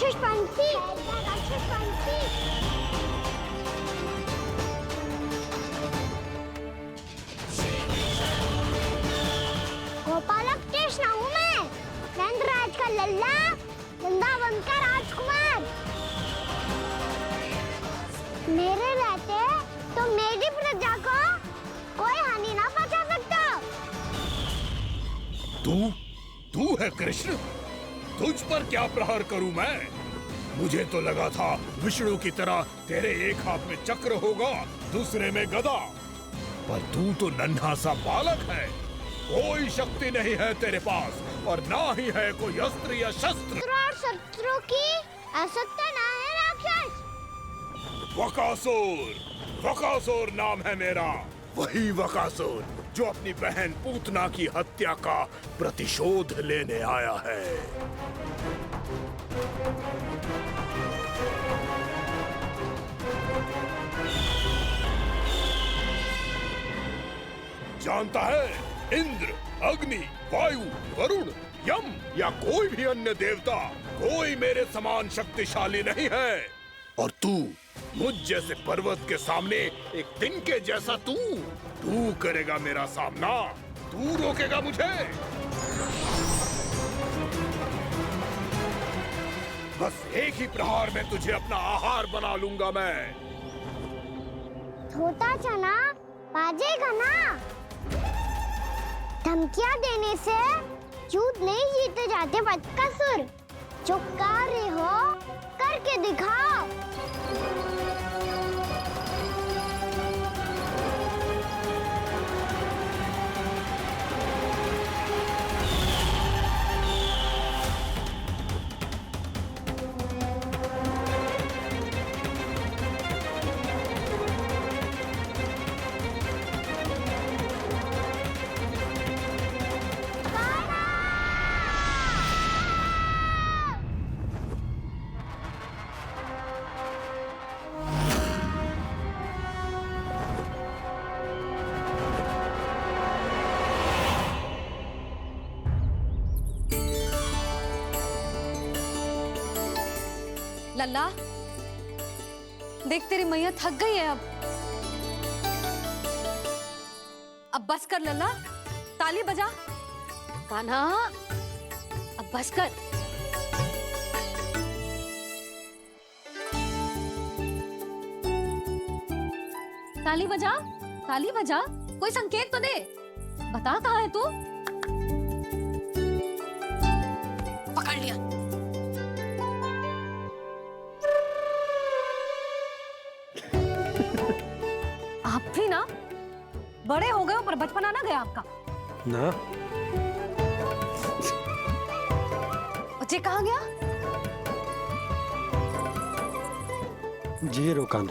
राक्षस पंछी, राक्षस पंछी। गोपालक कृष्ण हूँ मैं, नंदराज का लल्ला, वृंदावन का राजकुमार। मेरे रहते तो मेरी प्रजा को कोई हानि ना पहुंचा सकता। तू है कृष्ण? तुझ पर क्या प्रहार करूं मैं? मुझे तो लगा था विष्णु की तरह तेरे एक हाथ में चक्र होगा, दूसरे में गदा, पर तू तो नन्हा सा बालक है। कोई शक्ति नहीं है तेरे पास और ना ही है कोई अस्त्र या शस्त्र। और शत्रु की असत्य ना है राक्षस। वकासुर, वकासुर नाम है मेरा, वही वकासुर जो अपनी बहन पूतना की हत्या का प्रतिशोध लेने आया है। जानता है, इंद्र, अग्नि, वायु, वरुण, यम या कोई भी अन्य देवता, कोई मेरे समान शक्तिशाली नहीं है। और तू, मुझ जैसे पर्वत के सामने एक तिनके जैसा तू करेगा मेरा सामना? तू रोकेगा मुझे? बस एक ही प्रहार में तुझे अपना आहार बना लूंगा मैं। छोटा चना बाजेगा ना। धमकियां देने से युद्ध नहीं जीते जाते बदकसूर। जो कार्य हो करके दिखाओ। लल्ला, देख तेरी मैया थक गई है अब बस कर लल्ला, ताली बजा। कान्हा, अब बस कर। ताली बजा, ताली बजा, कोई संकेत तो दे। बता कहाँ है तू? पकड़ लिया। आप भी ना बड़े हो गए हो पर बचपना ना गया आपका ना। बच्चे कहाँ गया? जी रोकान।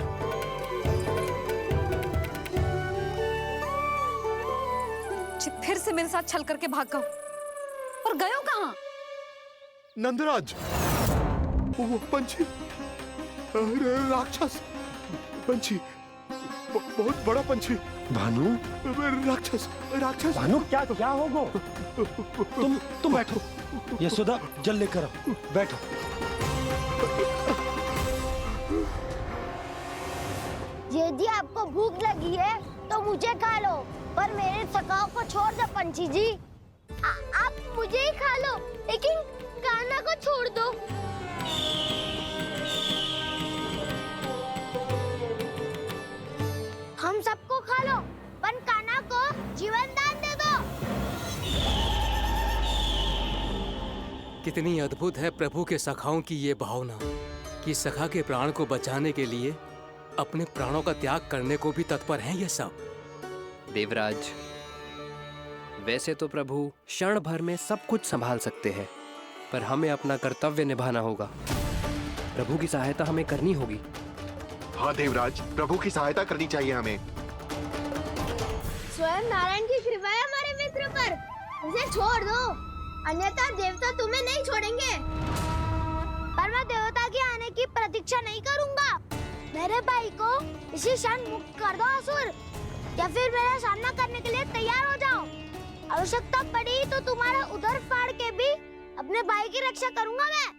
फिर से मेरे साथ छल करके भाग गए और गए हो कहाँ? नंदराज, वो पंछी, राक्षस पंछी, बहुत बड़ा पंछी। भानु, राक्षस, राक्षस। भानु क्या होगा? तुम बैठो, यशोदा जल लेकर आओ, बैठो। यदि आपको भूख लगी है तो मुझे खा लो, पर मेरे सखाओं को छोड़ दो पंछी जी। आप मुझे ही खा लो, लेकिन कान्हा को छोड़ दो। हम सबको खा लो, पर कान्हा को जीवन दान दे दो। कितनी अद्भुत है प्रभु के सखाओं की ये भावना कि सखा के प्राण को बचाने के लिए अपने प्राणों का त्याग करने को भी तत्पर हैं ये सब। देवराज, वैसे तो प्रभु क्षण भर में सब कुछ संभाल सकते हैं, पर हमें अपना कर्तव्य निभाना होगा। प्रभु की सहायता हमें करनी होगी। हाँ देवराज, प्रभु की सहायता करनी चाहिए हमें। स्वयं नारायण की कृपा है हमारे मित्र पर, उसे छोड़ दो, अन्यथा देवता तुम्हें नहीं छोड़ेंगे। पर मैं देवता के आने की प्रतीक्षा नहीं करूंगा। मेरे भाई को इसी क्षण मुक्त कर दो असुर, या फिर मेरा सामना करने के लिए तैयार हो जाओ। आवश्यकता पड़ी तो तुम्हारा उदर फाड़ के भी अपने भाई की रक्षा करूंगा मैं।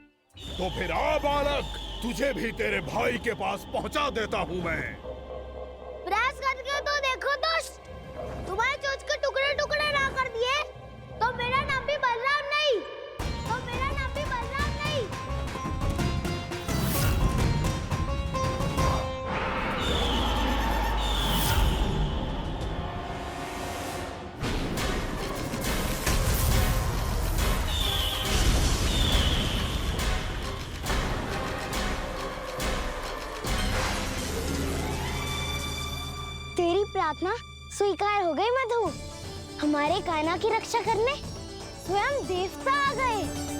तो फिर आ बालक, तुझे भी तेरे भाई के पास पहुंचा देता हूँ मैं। प्रयास करके तो देखो दोस्त, तुम्हारे चोंच के टुकड़े टुकड़े ना कर दिए तो मेरा नाम भी बलराम नहीं, तो मेरा नाम भी बलराम नहीं। तेरी प्रार्थना स्वीकार हो गई मधु। हमारे कान्हा की रक्षा करने स्वयं देवता आ गए।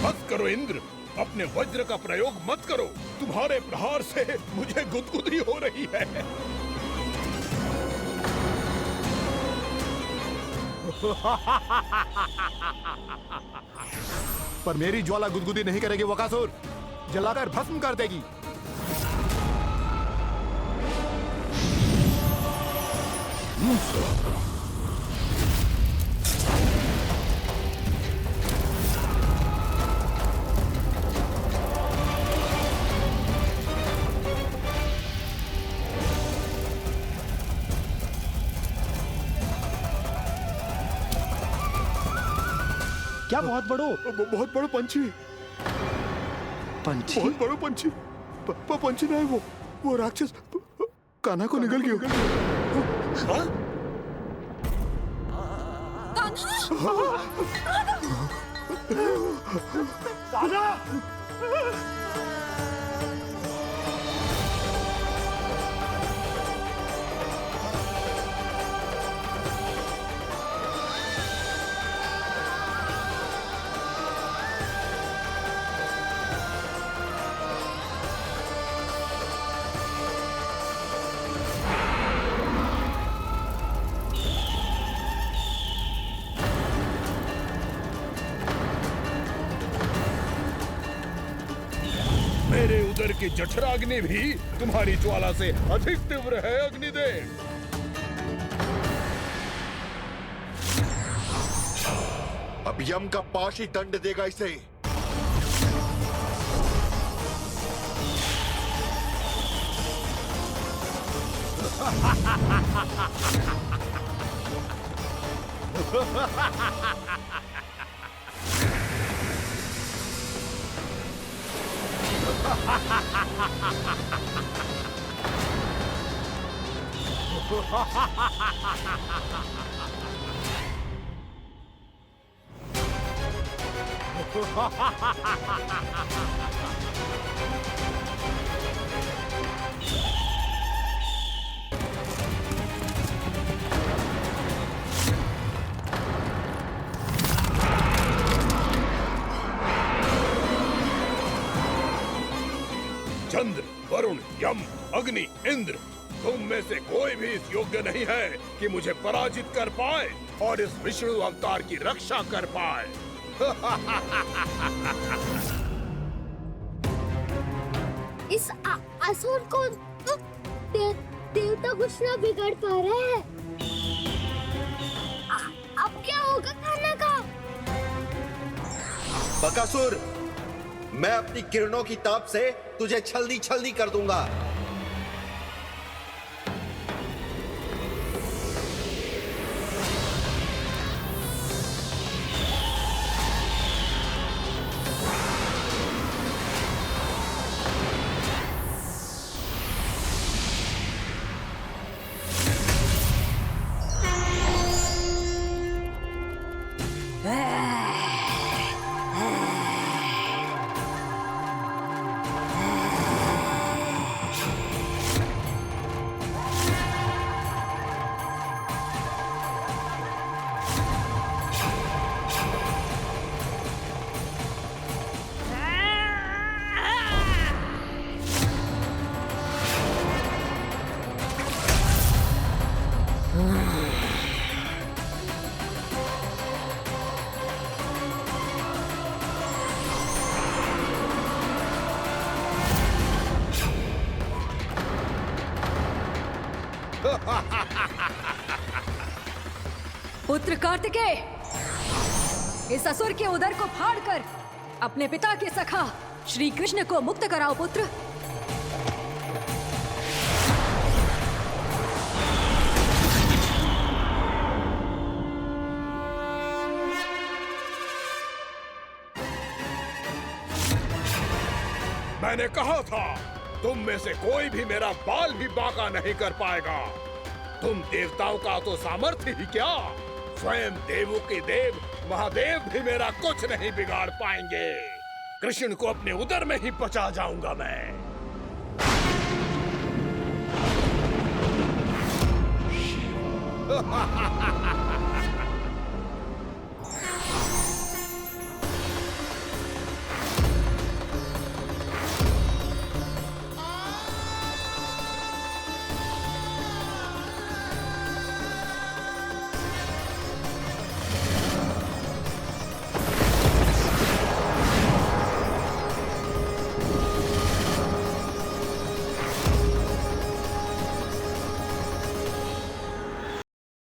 बस करो इंद्र, अपने वज्र का प्रयोग मत करो। तुम्हारे प्रहार से मुझे गुदगुदी हो रही है। पर मेरी ज्वाला गुदगुदी नहीं करेगी बकासुर, जलाकर भस्म कर देगी। क्या बहुत बड़ो? बहुत बड़ा पंछी, पंछी? बहुत बड़ा पंछी। पंछी नहीं, वो राक्षस कान्हा को निगल गया। हाँ? मेरे उदर की जठराग्नि भी तुम्हारी ज्वाला से अधिक तीव्र है अग्निदेव। अब यम का पाश ही दंड देगा इसे। चंद्र, वरुण, यम, अग्नि, इंद्र, तुम में से कोई भी इस योग्य नहीं है कि मुझे पराजित कर पाए और इस विष्णु अवतार की रक्षा कर पाए। इस असुर को तो देवता कुछ ना बिगाड़ पा रहे हैं। अब क्या होगा कान्हा का? बकासुर, मैं अपनी किरणों की ताप से तुझे छल्दी छल्दी कर दूंगा। पुत्र कार्तिकेय, इस असुर के उदर को फाड़कर अपने पिता के सखा श्री कृष्ण को मुक्त कराओ पुत्र। मैंने कहा था तुम में से कोई भी मेरा बाल भी बांका नहीं कर पाएगा। तुम देवताओं का तो सामर्थ्य ही क्या, स्वयं देवों के देव महादेव भी मेरा कुछ नहीं बिगाड़ पाएंगे। कृष्ण को अपने उदर में ही पचा जाऊंगा मैं।